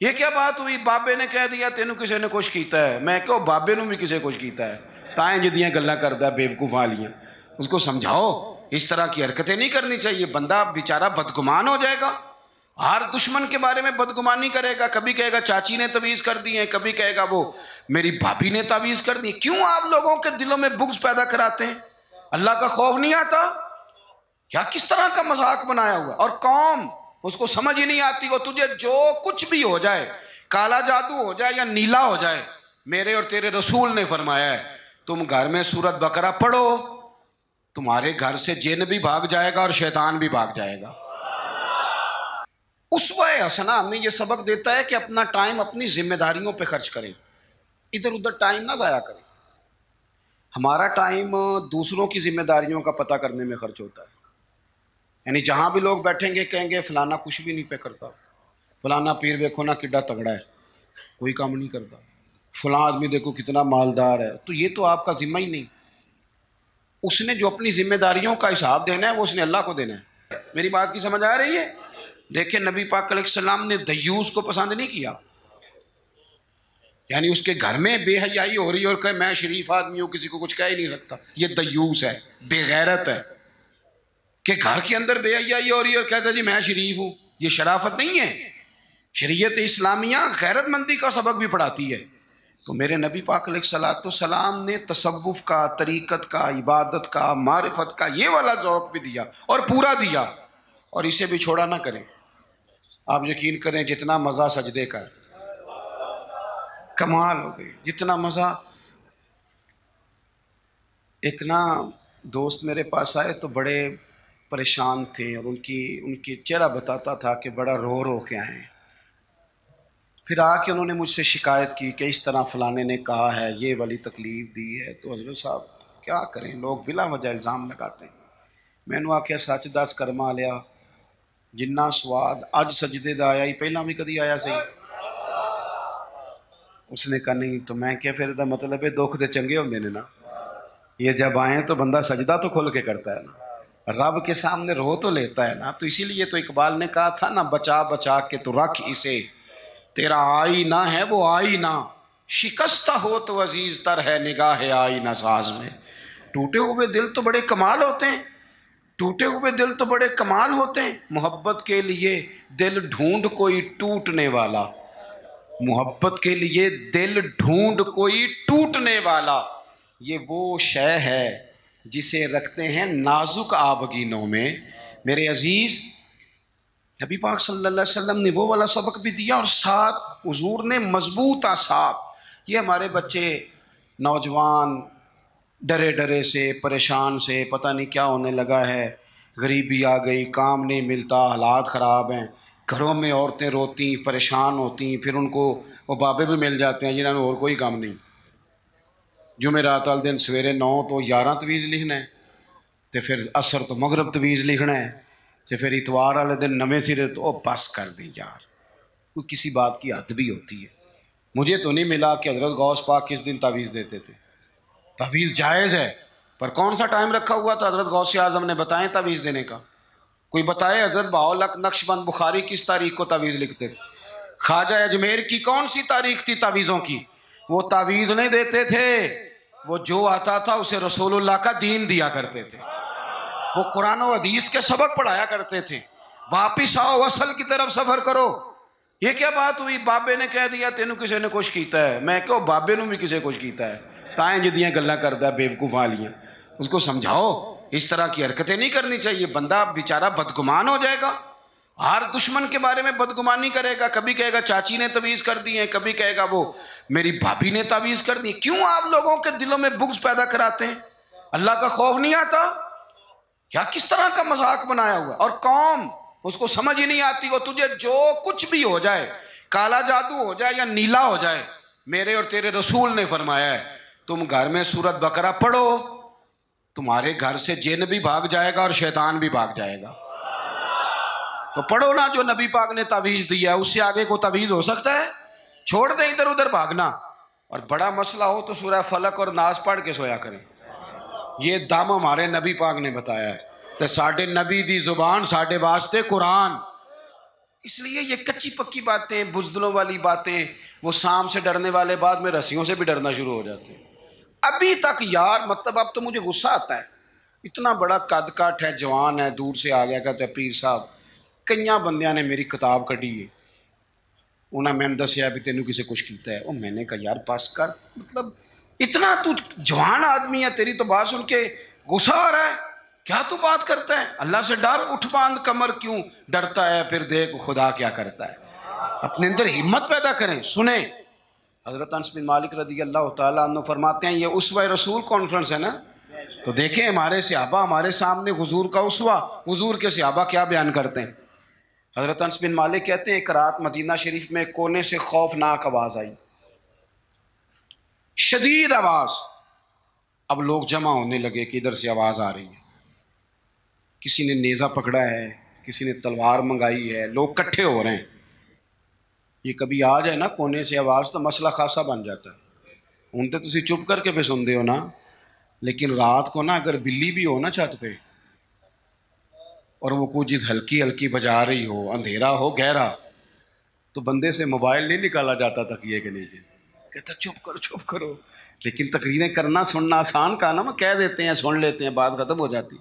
یہ کیا بات ہوئی؟ بابے نے کہہ دیا تینوں کسی نے کچھ کیتا ہے. میں کہو بابے نو بھی کسی کچھ کیتا ہے. تائیں جدیاں گلاں کردا ہے بیوقوفاں والیاں. اس کو سمجھاؤ اس طرح کی حرکتیں نہیں کرنی چاہیے. بندہ بیچارہ بدگمان ہو جائے گا. ہر دشمن کے بارے میں بدگمانی کرے گا. کبھی کہے گا چاچی نے تعویذ کر دی ہے، کبھی کہے گا وہ میری بھابھی نے تعویذ کر دی. کیوں آپ لوگوں کے دلوں میں بغض پیدا کراتے ہیں؟ اللہ کا خوف نہیں آتا؟ کیا کس طرح کا مذاق بنایا ہوا. اور قوم اس کو سمجھ ہی نہیں آتی. وہ تجھے جو کچھ بھی ہو جائے، کالا جادو ہو جائے یا نیلا ہو جائے، میرے اور تیرے رسول نے فرمایا ہے تم گھر میں سورت بقرہ پڑھو، تمہارے گھر سے جن بھی بھاگ جائے گا اور شیطان بھی بھاگ جائے گا. اسوہ حسنہ ہمیں یہ سبق دیتا ہے کہ اپنا ٹائم اپنی ذمہ داریوں پہ خرچ کریں، ادھر ادھر ٹائم نہ ضائع کریں. ہمارا ٹائم دوسروں کی ذمہ داریوں کا پتہ کرنے میں خرچ ہوتا ہے. یعنی جہاں بھی لوگ بیٹھیں گے کہیں گے فلانا کچھ بھی نہیں پہ کرتا، فلانا پیر دیکھو نا کڈا تگڑا ہے، کوئی کام نہیں کرتا، فلاں آدمی دیکھو کتنا مالدار ہے. تو یہ تو آپ کا ذمہ ہی نہیں. اس نے جو اپنی ذمہ داریوں کا حساب دینا ہے وہ اس نے اللہ کو دینا ہے. میری بات کی سمجھ آ رہی ہے؟ دیکھیں نبی پاک علیہ السلام نے دیوس کو پسند نہیں کیا. یعنی اس کے گھر میں بے حیائی ہو رہی اور کہ میں شریف آدمی ہوں کسی کو کچھ کہہ ہی نہیں سکتا، یہ دیوس ہے، بے غیرت ہے. کہ گھر کے اندر بے حیائی ہو رہی ہے اور کہتا جی میں شریف ہوں، یہ شرافت نہیں ہے. شریعت اسلامیہ غیرت مندی کا سبق بھی پڑھاتی ہے. تو میرے نبی پاک علیہ الصلوۃ والسلام نے تصوف کا، طریقت کا، عبادت کا، معرفت کا یہ والا ذوق بھی دیا اور پورا دیا، اور اسے بھی چھوڑا نہ کریں. آپ یقین کریں جتنا مزہ سجدے کا ہے، کمال ہو گئی جتنا مزہ. ایک نا دوست میرے پاس آئے تو بڑے پریشان تھے اور ان کی چہرہ بتاتا تھا کہ بڑا رو رو کے آئے ہیں. پھر آ کے انہوں نے مجھ سے شکایت کی کہ اس طرح فلانے نے کہا ہے، یہ والی تکلیف دی ہے. تو حضرت صاحب کیا کریں، لوگ بلا وجہ الزام لگاتے ہیں. میں نے آخیا سچ دس کرما لیا جنہ سواد اج سجدے دا آیا ہی پہلا بھی کدی آیا صحیح. اس نے کہا نہیں. تو میں کیا پھر دا مطلب ہے دکھ دے چنگے ہوندے نے نا، یہ جب آئیں تو بندہ سجدہ تو کھول کے کرتا ہے نا، رب کے سامنے رو تو لیتا ہے نا. تو اسی لیے تو اقبال نے کہا تھا نا بچا بچا کے تو رکھ اسے، تیرا آئینہ ہے وہ آئینہ، شکستہ ہو تو عزیز تر ہے نگاہ آئینہ ساز میں. ٹوٹے ہوئے دل تو بڑے کمال ہوتے ہیں، ٹوٹے ہوئے دل تو بڑے کمال ہوتے ہیں. محبت کے لیے دل ڈھونڈ کوئی ٹوٹنے والا، محبت کے لیے دل ڈھونڈ کوئی ٹوٹنے والا، یہ وہ شے ہے جسے رکھتے ہیں نازک آبگینوں میں. میرے عزیز نبی پاک صلی اللہ علیہ وسلم نے وہ والا سبق بھی دیا اور ساتھ حضور نے مضبوط اعصاب. یہ ہمارے بچے نوجوان ڈرے ڈرے سے، پریشان سے، پتہ نہیں کیا ہونے لگا ہے، غریبی آ گئی، کام نہیں ملتا، حالات خراب ہیں، گھروں میں عورتیں روتی پریشان ہوتی، پھر ان کو وہ بابے بھی مل جاتے ہیں جنہوں نے اور کوئی کام نہیں. جمعرات والے دن سویرے 9 تو 11 تویز لکھنا ہے، تو پھر عصر تو مغرب تویز لکھنا ہے، تو پھر اتوار والے دن نویں سرے تو بس کر دیں یار، کوئی کسی بات کی حد بھی ہوتی ہے. مجھے تو نہیں ملا کہ حضرت غوث پاک کس دن تعویذ دیتے تھے. تعویذ جائز ہے پر کون سا ٹائم رکھا ہوا تھا حضرت غوث اعظم نے بتائیں تعویذ دینے کا؟ کوئی بتائے حضرت بہاؤالحق نقشبند بخاری کس تاریخ کو تعویذ لکھتے تھے؟ خواجہ اجمیر کی کون سی تاریخ تھی تعویذوں کی؟ وہ تعویذ نہیں دیتے تھے، وہ جو آتا تھا اسے رسول اللہ کا دین دیا کرتے تھے، وہ قرآن و حدیث کے سبق پڑھایا کرتے تھے. واپس آؤ، اصل کی طرف سفر کرو. یہ کیا بات ہوئی؟ بابے نے کہہ دیا تینوں کسی نے کچھ کیتا ہے. میں کہو بابے نو بھی کسی کچھ کیتا ہے. تائیں جدیاں گلاں کردا ہے بیوقوفاں والیاں. اس کو سمجھاؤ اس طرح کی حرکتیں نہیں کرنی چاہیے. بندہ بیچارہ بدگمان ہو جائے گا. ہر دشمن کے بارے میں بدگمانی کرے گا. کبھی کہے گا چاچی نے تعویذ کر دی ہے، کبھی کہے گا وہ میری بھابھی نے تعویذ کر دی. کیوں آپ لوگوں کے دلوں میں بغض پیدا کراتے ہیں؟ اللہ کا خوف نہیں آتا؟ کیا کس طرح کا مذاق بنایا ہوا. اور قوم اس کو سمجھ ہی نہیں آتی. وہ تجھے جو کچھ بھی ہو جائے، کالا جادو ہو جائے یا نیلا ہو جائے، میرے اور تیرے رسول نے فرمایا ہے تم گھر میں سورت بقرہ پڑھو، تمہارے گھر سے جن بھی بھاگ جائے گا اور شیطان بھی بھاگ جائے گا. تو پڑھو نا جو نبی پاک نے تعویذ دیا ہے، اس سے آگے کو تعویذ ہو سکتا ہے؟ چھوڑ دیں ادھر ادھر بھاگنا. اور بڑا مسئلہ ہو تو سورہ فلق اور ناس پڑھ کے سویا کریں. یہ دم ہمارے نبی پاک نے بتایا ہے. تو ساڈے نبی دی زبان ساڈے واسطے قرآن. اس لیے یہ کچی پکی باتیں، بزدلوں والی باتیں، وہ سانپ سے ڈرنے والے بعد میں رسیوں سے بھی ڈرنا شروع ہو جاتے ہیں۔ ابھی تک یار، مطلب اب تو مجھے غصہ آتا ہے، اتنا بڑا قد کاٹ ہے، جوان ہے، دور سے آ گیا، کہتے ہیں پیر صاحب کئیاں بندیاں نے میری کتاب کٹی ہے، انہاں میں نے دسیا بھی تینوں کسے کچھ کیتا ہے۔ میں نے کہا یار پاس کر، مطلب اتنا تو جوان آدمی ہے، تیری تو بات سن کے غصہ آ رہا ہے، کیا تو بات کرتا ہے؟ اللہ سے ڈر، اٹھ باندھ کمر کیوں ڈرتا ہے، پھر دیکھ خدا کیا کرتا ہے۔ اپنے اندر ہمت پیدا کریں، سنیں۔ حضرت انس بن مالک رضی اللہ تعالیٰ عنہ فرماتے ہیں، یہ اسوہ رسول کانفرنس ہے نا، تو دیکھیں ہمارے صحابہ ہمارے سامنے حضور کا اسوہ، حضور کے صحابہ کیا بیان کرتے ہیں۔ حضرت انس بن مالک کہتے ہیں ایک رات مدینہ شریف میں کونے سے خوفناک آواز آئی، شدید آواز۔ اب لوگ جمع ہونے لگے کہ ادھر سے آواز آ رہی ہے، کسی نے نیزہ پکڑا ہے، کسی نے تلوار منگائی ہے، لوگ کٹھے ہو رہے ہیں۔ یہ کبھی آ جائے نا کونے سے آواز تو مسئلہ خاصا بن جاتا ہے، ہوں تو تسی چپ کر کے پہ سن دے ہو نا، لیکن رات کو نا اگر بلی بھی ہو نا چھت پہ اور وہ کوئی چیز ہلکی ہلکی بجا رہی ہو، اندھیرا ہو گہرا، تو بندے سے موبائل نہیں نکالا جاتا تکیے کے نیچے سے، کہتا چپ کرو چپ کرو۔ لیکن تقریریں کرنا سننا آسان کا نا، کہہ دیتے ہیں سن لیتے ہیں بات ختم ہو جاتی،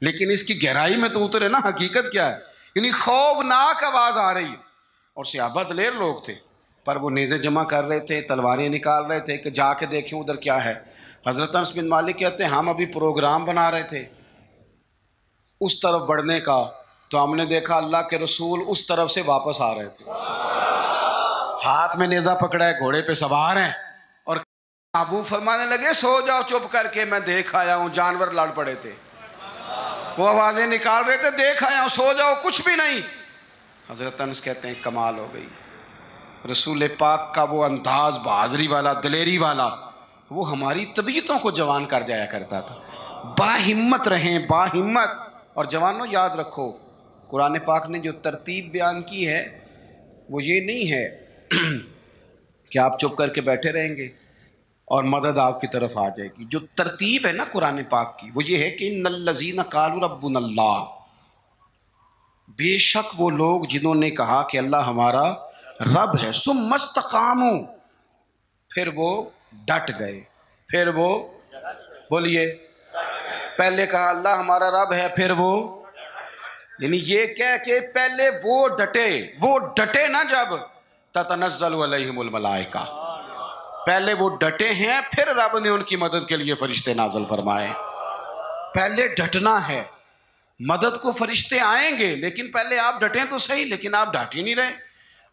لیکن اس کی گہرائی میں تو اترے نا، حقیقت کیا ہے۔ یعنی خوفناک آواز آ رہی ہے، اور صحابہ دلیر لوگ تھے، پر وہ نیزے جمع کر رہے تھے، تلواریں نکال رہے تھے کہ جا کے دیکھیں ادھر کیا ہے۔ حضرت انس بن مالک کہتے ہیں ہم ابھی پروگرام بنا رہے تھے اس طرف بڑھنے کا، تو ہم نے دیکھا اللہ کے رسول اس طرف سے واپس آ رہے تھے، ہاتھ میں نیزہ پکڑا ہے، گھوڑے پہ سوار ہیں، اور ابو فرمانے لگے سو جاؤ چپ کر کے، میں دیکھ آیا ہوں جانور لڑ پڑے تھے، وہ آوازیں نکال رہے تھے، دیکھ آیا ہوں، سو جاؤ کچھ بھی نہیں۔ حضرت انس کہتے ہیں کمال ہو گئی، رسول پاک کا وہ انداز بہادری والا، دلیری والا، وہ ہماری طبیعتوں کو جوان کر جایا کرتا تھا۔ با ہمت رہیں، با ہمت۔ اور جوانوں یاد رکھو، قرآن پاک نے جو ترتیب بیان کی ہے وہ یہ نہیں ہے کہ آپ چپ کر کے بیٹھے رہیں گے اور مدد آپ کی طرف آ جائے گی۔ جو ترتیب ہے نا قرآن پاک کی، وہ یہ ہے کہ ان الذین قالوا ربنا اللہ، بے شک وہ لوگ جنہوں نے کہا کہ اللہ ہمارا رب ہے، ثم استقاموا، پھر وہ ڈٹ گئے، پھر وہ بولیے، پہلے کہا اللہ ہمارا رب ہے، پھر وہ، یعنی یہ کہہ کہ پہلے وہ ڈٹے نا، جب تتنزل علیہم الملائکہ، پہلے وہ ڈٹے ہیں، پھر رب نے ان کی مدد کے لیے فرشتے نازل فرمائے۔ پہلے ڈٹنا ہے، مدد کو فرشتے آئیں گے، لیکن پہلے آپ ڈٹیں تو صحیح، لیکن آپ ڈٹ ہی نہیں رہے۔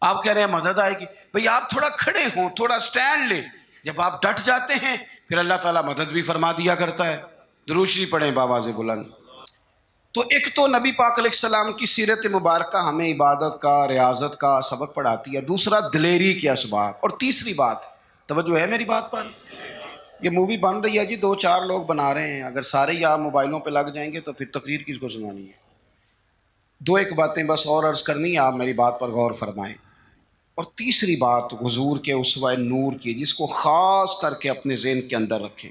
آپ کہہ رہے ہیں مدد آئے گی، بھئی آپ تھوڑا کھڑے ہوں، تھوڑا سٹینڈ لیں۔ جب آپ ڈٹ جاتے ہیں پھر اللہ تعالیٰ مدد بھی فرما دیا کرتا ہے۔ درود شریف پڑھیں بآواز بلند۔ تو ایک تو نبی پاک علیہ السلام کی سیرت مبارکہ ہمیں عبادت کا، ریاضت کا سبق پڑھاتی ہے، دوسرا دلیری کے اسباب، اور تیسری بات، توجہ ہے میری بات پر؟ یہ مووی بن رہی ہے جی، 2-4 لوگ بنا رہے ہیں، اگر سارے ہی آپ موبائلوں پہ لگ جائیں گے تو پھر تقریر کس کو سنانی ہے؟ دو ایک باتیں بس اور عرض کرنی ہے، آپ میری بات پر غور فرمائیں۔ اور تیسری بات حضور کے اسوہ نور کی، جس کو خاص کر کے اپنے ذہن کے اندر رکھیں۔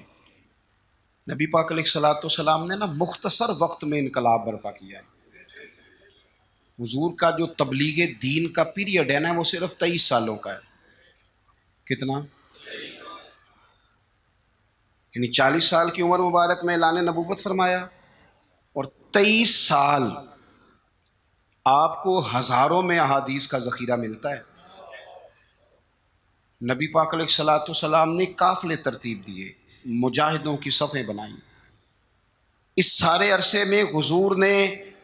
نبی پاک علیہ الصلوۃ والسلام نے نا مختصر وقت میں انقلاب برپا کیا ہے۔ حضور کا جو تبلیغ دین کا پیریڈ ہے نا، وہ صرف 23 سالوں کا ہے۔ کتنا؟ یعنی 40 سال کی عمر مبارک میں اعلان نبوت فرمایا، اور 23 سال آپ کو ہزاروں میں احادیث کا ذخیرہ ملتا ہے۔ نبی پاک علیہ الصلوۃ والسلام نے قافلے ترتیب دیے، مجاہدوں کی صفیں بنائیں۔ اس سارے عرصے میں حضور نے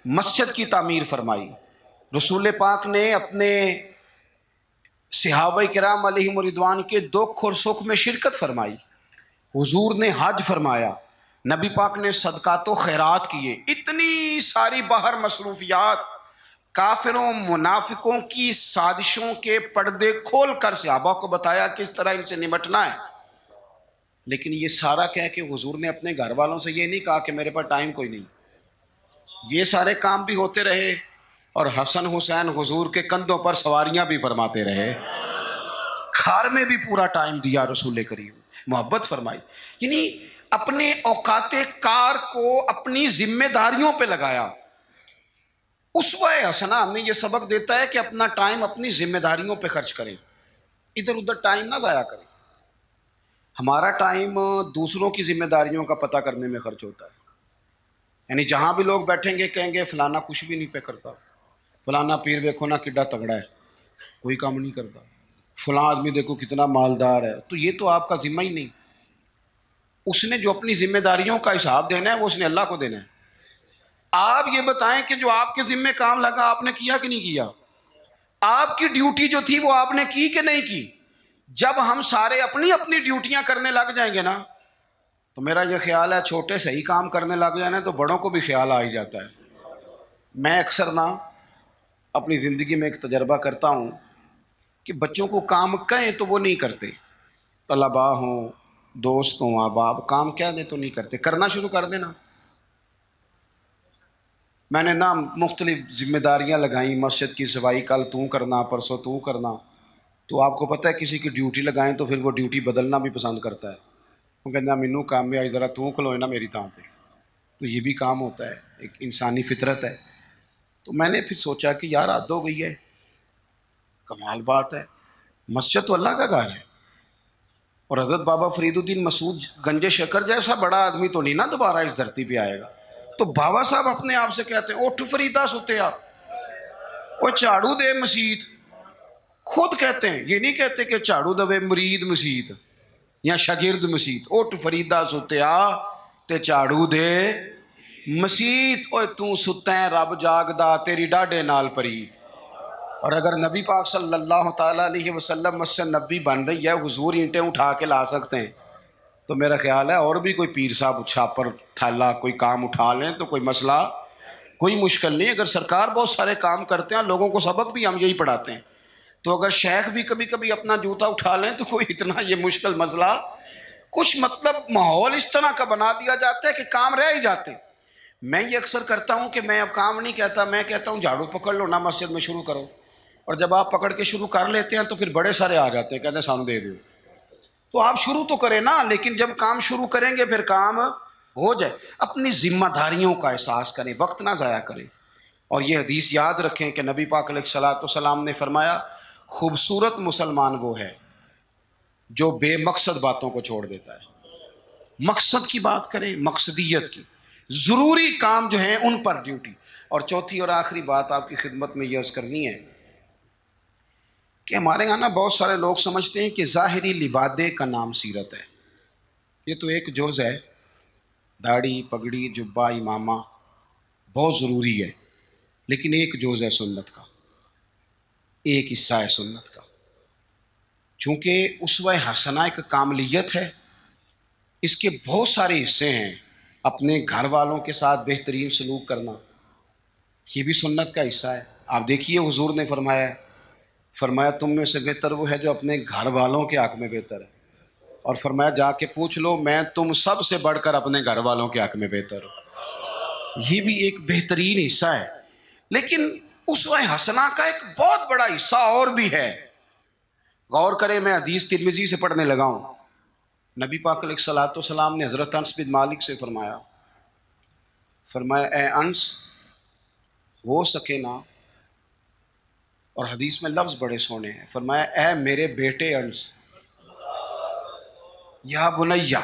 مسجد کی تعمیر فرمائی، رسول پاک نے اپنے صحابہ کرام علیہم رضوان کے دکھ اور سکھ میں شرکت فرمائی، حضور نے حج فرمایا، نبی پاک نے صدقات و خیرات کیے۔ اتنی ساری باہر مصروفیات، کافروں منافقوں کی سازشوں کے پردے کھول کر صحابہ کو بتایا کس طرح ان سے نمٹنا ہے۔ لیکن یہ سارا کہہ کہ حضور نے اپنے گھر والوں سے یہ نہیں کہا کہ میرے پاس ٹائم کوئی نہیں، یہ سارے کام بھی ہوتے رہے، اور حسن حسین حضور کے کندھوں پر سواریاں بھی فرماتے رہے، کھار میں بھی پورا ٹائم دیا رسول کریم، محبت فرمائی۔ یعنی اپنے اوقات کار کو اپنی ذمہ داریوں پہ لگایا۔ اسوہ حسنہ ہمیں یہ سبق دیتا ہے کہ اپنا ٹائم اپنی ذمہ داریوں پہ خرچ کریں، ادھر ادھر ٹائم نہ ضائع کریں۔ ہمارا ٹائم دوسروں کی ذمہ داریوں کا پتہ کرنے میں خرچ ہوتا ہے، یعنی جہاں بھی لوگ بیٹھیں گے کہیں گے فلانا کچھ بھی نہیں پہ کرتا، فلانا پیر دیکھو نا کڈا تگڑا ہے، کوئی کام نہیں کرتا، فلاں آدمی دیکھو کتنا مالدار ہے۔ تو یہ تو آپ کا ذمہ ہی نہیں، اس نے جو اپنی ذمہ داریوں کا حساب دینا ہے وہ اس نے اللہ کو دینا ہے۔ آپ یہ بتائیں کہ جو آپ کے ذمہ کام لگا آپ نے کیا کہ نہیں کیا؟ آپ کی ڈیوٹی جو تھی وہ آپ نے کی کہ نہیں کی؟ جب ہم سارے اپنی اپنی ڈیوٹیاں کرنے لگ جائیں گے نا، تو میرا یہ خیال ہے چھوٹے صحیح کام کرنے لگ جائیں تو بڑوں کو بھی خیال آ ہی جاتا ہے۔ میں اکثر نا اپنی زندگی میں ایک تجربہ کرتا ہوں کہ بچوں کو کام کہیں تو وہ نہیں کرتے، طلباء ہوں، دوست ہوں، احباب، کام کہہ دیں تو نہیں کرتے، کرنا شروع کر دینا۔ میں نے نا مختلف ذمہ داریاں لگائیں، مسجد کی صفائی کل تو کرنا، پرسوں تو کرنا، تو آپ کو پتہ ہے کسی کی ڈیوٹی لگائیں تو پھر وہ ڈیوٹی بدلنا بھی پسند کرتا ہے، وہ کہنا مینوں کام میں آئی ذرا تو کھلوئے نا میری تاں پہ۔ تو یہ بھی کام ہوتا ہے، ایک انسانی فطرت ہے۔ تو میں نے پھر سوچا کہ یار حد ہو گئی ہے، کمال بات ہے، مسجد تو اللہ کا گھر ہے، اور حضرت بابا فرید الدین مسعود گنج شکر جیسا بڑا آدمی تو نہیں نا دوبارہ اس دھرتی پہ آئے گا۔ تو بابا صاحب اپنے آپ سے کہتے ہیں اٹھ فریدا ستیا، وہ جھاڑو دے مسیت، خود کہتے ہیں، یہ نہیں کہتے کہ جھاڑو دے مرید مسیت یا شاگرد مسیت، اٹھ فریدا ستیا تے جھاڑو دے مسیت، اوے تو ستا ہے رب جاگدا تیری ڈاڈے نال پری۔ اور اگر نبی پاک صلی اللہ تعالیٰ علیہ وسلم مسجد نبی بن رہی ہے، حضور اینٹیں اٹھا کے لا سکتے ہیں، تو میرا خیال ہے اور بھی کوئی پیر صاحب چھاپر تھالا کوئی کام اٹھا لیں تو کوئی مسئلہ، کوئی مشکل نہیں۔ اگر سرکار بہت سارے کام کرتے ہیں، لوگوں کو سبق بھی ہم یہی پڑھاتے ہیں، تو اگر شیخ بھی کبھی کبھی اپنا جوتا اٹھا لیں تو کوئی اتنا یہ مشکل مسئلہ، کچھ مطلب ماحول اس طرح کا بنا دیا جاتا ہے کہ کام رہ ہی جاتے ہیں۔ میں یہ اکثر کرتا ہوں کہ میں اب کام نہیں کہتا، میں کہتا ہوں جھاڑو پکڑ لو نا مسجد میں شروع کرو، اور جب آپ پکڑ کے شروع کر لیتے ہیں تو پھر بڑے سارے آ جاتے ہیں کہتے ہیں سانو دے دو، تو آپ شروع تو کریں نا، لیکن جب کام شروع کریں گے پھر کام ہو جائے۔ اپنی ذمہ داریوں کا احساس کریں، وقت نہ ضائع کریں، اور یہ حدیث یاد رکھیں کہ نبی پاک علیہ الصلوۃ والسلام نے فرمایا خوبصورت مسلمان وہ ہے جو بے مقصد باتوں کو چھوڑ دیتا ہے۔ مقصد کی بات کریں، مقصدیت کی، ضروری کام جو ہیں ان پر ڈیوٹی۔ اور چوتھی اور آخری بات آپ کی خدمت میں یہ عرض کرنی ہے کہ ہمارے یہاں نا بہت سارے لوگ سمجھتے ہیں کہ ظاہری لبادے کا نام سیرت ہے، یہ تو ایک جز ہے، داڑھی پگڑی جبہ امامہ بہت ضروری ہے، لیکن ایک جز ہے سنت کا، ایک حصہ ہے سنت کا، چونکہ اسوہ حسنہ ایک کاملیت ہے، اس کے بہت سارے حصے ہیں۔ اپنے گھر والوں کے ساتھ بہترین سلوک کرنا یہ بھی سنت کا حصہ ہے۔ آپ دیکھیے حضور نے فرمایا تم میں سے بہتر وہ ہے جو اپنے گھر والوں کے حق میں بہتر ہے، اور فرمایا جا کے پوچھ لو میں تم سب سے بڑھ کر اپنے گھر والوں کے حق میں بہتر ہوں۔ یہ بھی ایک بہترین حصہ ہے، لیکن اسوہ حسنہ کا ایک بہت بڑا حصہ اور بھی ہے۔ غور کریں، میں حدیث ترمذی سے پڑھنے لگا ہوں، نبی پاک علیہ الصلوۃ والسلام نے حضرت انس بن مالک سے فرمایا اے انس ہو سکے نا، اور حدیث میں لفظ بڑے سونے ہیں، فرمایا اے میرے بیٹے انس، یا بنیا،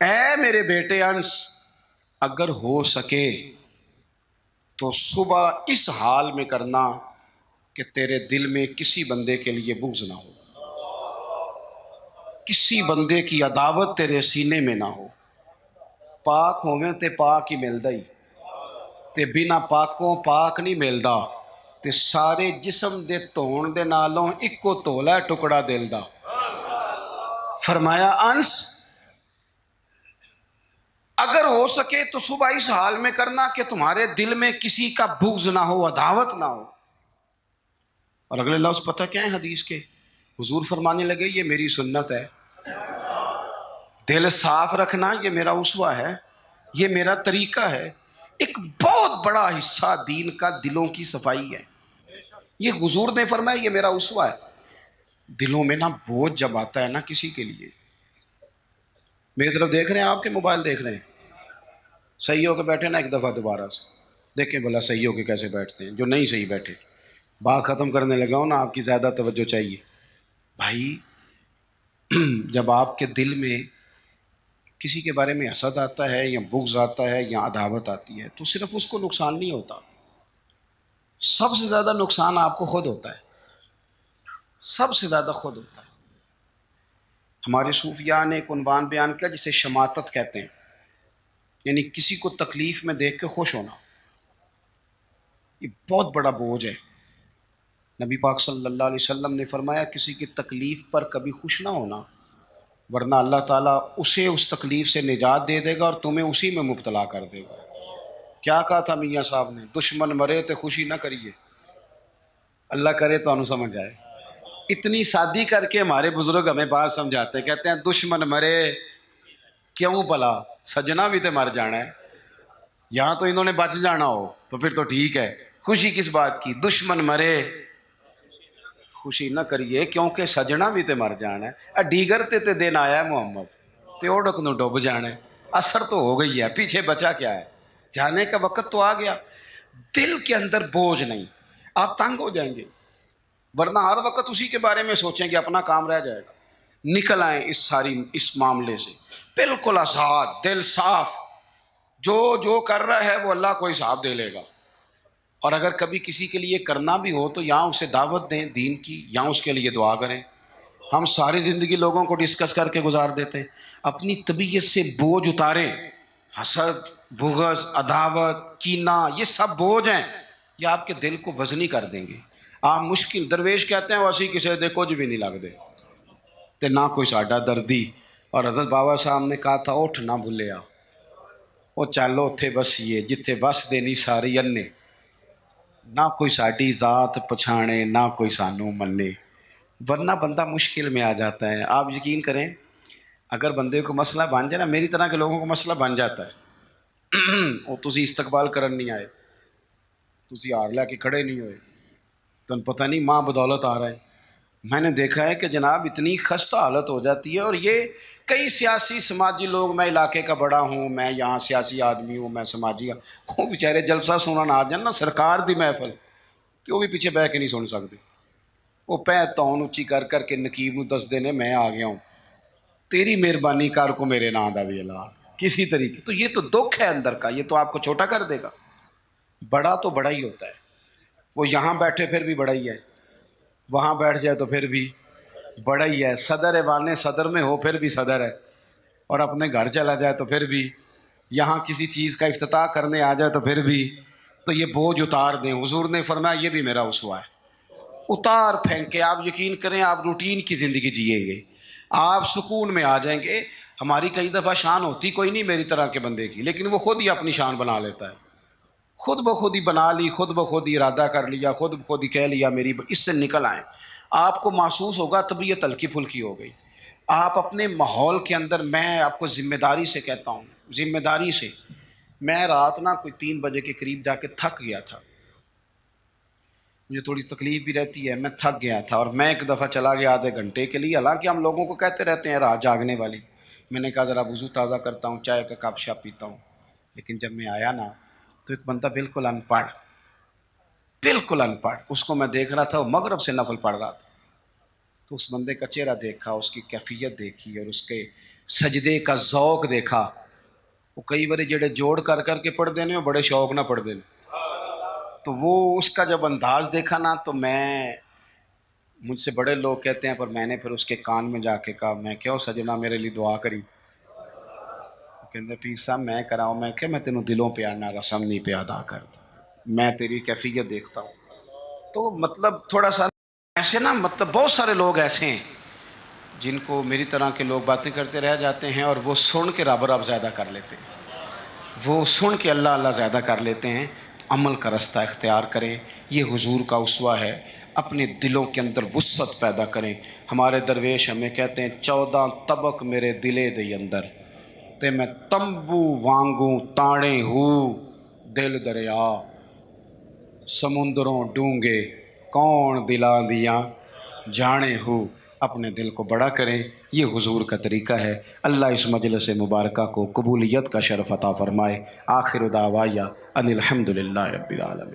اے میرے بیٹے انس، اگر ہو سکے تو صبح اس حال میں کرنا کہ تیرے دل میں کسی بندے کے لیے بغض نہ ہو، کسی بندے کی عداوت تیرے سینے میں نہ ہو۔ پاک ہوویں تے پاک ہی ملدا ہی، تے بنا پاکوں پاک نہیں ملدا، تے سارے جسم دے دھون دے نالوں اکو دھولا ٹکڑا دل دا۔ فرمایا انس اگر ہو سکے تو صبح اس حال میں کرنا کہ تمہارے دل میں کسی کا بغض نہ ہو، عداوت نہ ہو۔ اور اگلے لفظ پتہ کیا ہے حدیث کے؟ حضور فرمانے لگے یہ میری سنت ہے، دل صاف رکھنا یہ میرا اسوہ ہے، یہ میرا طریقہ ہے۔ ایک بہت بڑا حصہ دین کا دلوں کی صفائی ہے، یہ حضور نے فرمایا یہ میرا اسوہ ہے۔ دلوں میں نا بوجھ جب آتا ہے نا کسی کے لیے، میری طرف دیکھ رہے ہیں آپ کے موبائل دیکھ رہے ہیں، صحیح ہو کے بیٹھے نا ایک دفعہ دوبارہ سے، دیکھیں بھلا صحیح ہو کے کیسے بیٹھتے ہیں، جو نہیں صحیح بیٹھے۔ بات ختم کرنے لگا ہوں نا، آپ کی زیادہ توجہ چاہیے بھائی۔ جب آپ کے دل میں کسی کے بارے میں حسد آتا ہے یا بغض آتا ہے یا عداوت آتی ہے تو صرف اس کو نقصان نہیں ہوتا، سب سے زیادہ نقصان آپ کو خود ہوتا ہے، سب سے زیادہ خود ہوتا ہے۔ ہمارے صوفیاء نے ایک عنوان بیان کیا جسے شماتت کہتے ہیں، یعنی کسی کو تکلیف میں دیکھ کے خوش ہونا، یہ بہت بڑا بوجھ ہے۔ نبی پاک صلی اللہ علیہ وسلم نے فرمایا کسی کی تکلیف پر کبھی خوش نہ ہونا، ورنہ اللہ تعالیٰ اسے اس تکلیف سے نجات دے دے گا اور تمہیں اسی میں مبتلا کر دے گا۔ کیا کہا تھا میاں صاحب نے؟ دشمن مرے تو خوشی نہ کریے، اللہ کرے تو انو سمجھ آئے۔ اتنی شادی کر کے ہمارے بزرگ ہمیں بات سمجھاتے ہیں، کہتے ہیں دشمن مرے کیوں بلا، سجنا بھی تو مر جانا ہے، یہاں تو انہوں نے بچ جانا ہو تو پھر تو ٹھیک ہے، خوشی کس بات کی؟ دشمن مرے خوشی نہ کریے کیونکہ سجنا بھی تے مر جانا ہے، ڈیگر تے دن آیا ہے محمد تے اوڑک نو ڈوب جانا ہے، اثر تو ہو گئی ہے، پیچھے بچا کیا ہے، جانے کا وقت تو آ گیا۔ دل کے اندر بوجھ نہیں، آپ تنگ ہو جائیں گے، ورنہ ہر وقت اسی کے بارے میں سوچیں کہ اپنا کام رہ جائے گا۔ نکل آئیں اس معاملے سے بالکل آزاد، دل صاف، جو جو کر رہا ہے وہ اللہ کو حساب دے لے گا، اور اگر کبھی کسی کے لیے کرنا بھی ہو تو یہاں اسے دعوت دیں دین کی، یہاں اس کے لیے دعا کریں۔ ہم ساری زندگی لوگوں کو ڈسکس کر کے گزار دیتے ہیں، اپنی طبیعت سے بوجھ اتاریں۔ حسد، بغض، عداوت، کینہ، یہ سب بوجھ ہیں، یہ آپ کے دل کو وزنی کر دیں گے۔ آپ مشکل درویش کہتے ہیں ویسی کسی دے کچھ بھی نہیں لگتے تے نہ کوئی ساڈا دردی، اور حضرت بابا صاحب نے کہا تھا اٹھ نہ بھولیا، وہ چلو اتھے بسیے جتھے بس دینی ساری انے، نہ کوئی ساڈی ذات پچھانے نہ کوئی سانو منے، ورنہ بندہ مشکل میں آ جاتا ہے۔ آپ یقین کریں اگر بندے کو مسئلہ بن جائے نا، میری طرح کے لوگوں کو مسئلہ بن جاتا ہے، وہ تسی استقبال کرن نہیں آئے، تسی ہار لے کے کھڑے نہیں ہوئے، تم پتہ نہیں ماں بدولت آ رہا ہے۔ میں نے دیکھا ہے کہ جناب اتنی خستہ حالت ہو جاتی ہے، اور یہ کئی سیاسی سماجی لوگ، میں علاقے کا بڑا ہوں، میں یہاں سیاسی آدمی ہوں، میں سماجی، وہ بیچارے جلسہ سنن آ جان نا سرکار دی محفل، تو وہ بھی پیچھے بہ کے نہیں سن سکتے، وہ پہ تون اچھی کر کر کے نقیب نو دس دینے میں آ گیا ہوں، تیری مہربانی کر کو میرے نام دا بھی اعلان کسی طریقے۔ تو یہ تو دکھ ہے اندر کا، یہ تو آپ کو چھوٹا کر دے گا۔ بڑا تو بڑا ہی ہوتا ہے، وہ یہاں بیٹھے پھر بھی بڑا ہی ہے، وہاں بیٹھ جائے تو پھر بھی بڑا ہی ہے، صدر ایوان صدر میں ہو پھر بھی صدر ہے، اور اپنے گھر چلا جائے تو پھر بھی، یہاں کسی چیز کا افتتاح کرنے آ جائے تو پھر بھی۔ تو یہ بوجھ اتار دیں، حضور نے فرمایا یہ بھی میرا اسوہ ہے، اتار پھینکے آپ یقین کریں آپ روٹین کی زندگی جئیں گے، آپ سکون میں آ جائیں گے۔ ہماری کئی دفعہ شان ہوتی کوئی نہیں میری طرح کے بندے کی، لیکن وہ خود ہی اپنی شان بنا لیتا ہے، خود بخود ہی بنا لی، خود بخود ہی ارادہ کر لیا، خود بخود ہی کہہ لیا میری، اس سے نکل آئیں۔ آپ کو محسوس ہوگا طبیعت ہلکی پھلکی ہو گئی، آپ اپنے ماحول کے اندر، میں آپ کو ذمہ داری سے کہتا ہوں، ذمہ داری سے، میں رات نا کوئی 3 بجے کے قریب جا کے تھک گیا تھا، مجھے تھوڑی تکلیف بھی رہتی ہے، میں تھک گیا تھا، اور میں ایک دفعہ چلا گیا آدھے گھنٹے کے لیے، حالانکہ ہم لوگوں کو کہتے رہتے ہیں رات جاگنے والی، میں نے کہا ذرا وضو تازہ کرتا ہوں، چائے کا کپ شاپ پیتا ہوں، لیکن جب میں آیا نا تو ایک بندہ بالکل ان پڑھ، بالکل ان پڑھ، اس کو میں دیکھ رہا تھا وہ مغرب سے نفل پڑھ رہا تھا، تو اس بندے کا چہرہ دیکھا، اس کی کیفیت دیکھی، اور اس کے سجدے کا ذوق دیکھا، وہ کئی بارے جڑے جوڑ کر کر کے پڑھ دینے وہ بڑے شوق نہ پڑھ دینے، تو وہ اس کا جب انداز دیکھا نا تو مجھ سے بڑے لوگ کہتے ہیں، پر میں نے پھر اس کے کان میں جا کے کہا، میں کہو سجنا میرے لیے دعا کری، کہتے پیر صاحب میں کراؤں، میں کہ میں تینوں دلوں پہ آنا رسم نہیں پہ ادا کرتا، میں تیری کیفیت دیکھتا ہوں۔ تو مطلب تھوڑا سا ایسے نا، مطلب بہت سارے لوگ ایسے ہیں جن کو میری طرح کے لوگ باتیں کرتے رہ جاتے ہیں، اور وہ سن کے رب رب زیادہ کر لیتے ہیں، وہ سن کے اللہ اللہ زیادہ کر لیتے ہیں۔ عمل کا رستہ اختیار کریں، یہ حضور کا اسوہ ہے، اپنے دلوں کے اندر وسعت پیدا کریں۔ ہمارے درویش ہمیں کہتے ہیں 14 طبق میرے دلے دے اندر تے میں تمبو وانگوں تاڑے ہو، دل دریا سمندروں ڈونگے کون دلا دیا جانے ہو۔ اپنے دل کو بڑا کریں، یہ حضور کا طریقہ ہے۔ اللہ اس مجلس مبارکہ کو قبولیت کا شرف عطا فرمائے۔ آخر دعوایا ان الحمد للہ رب العالمین.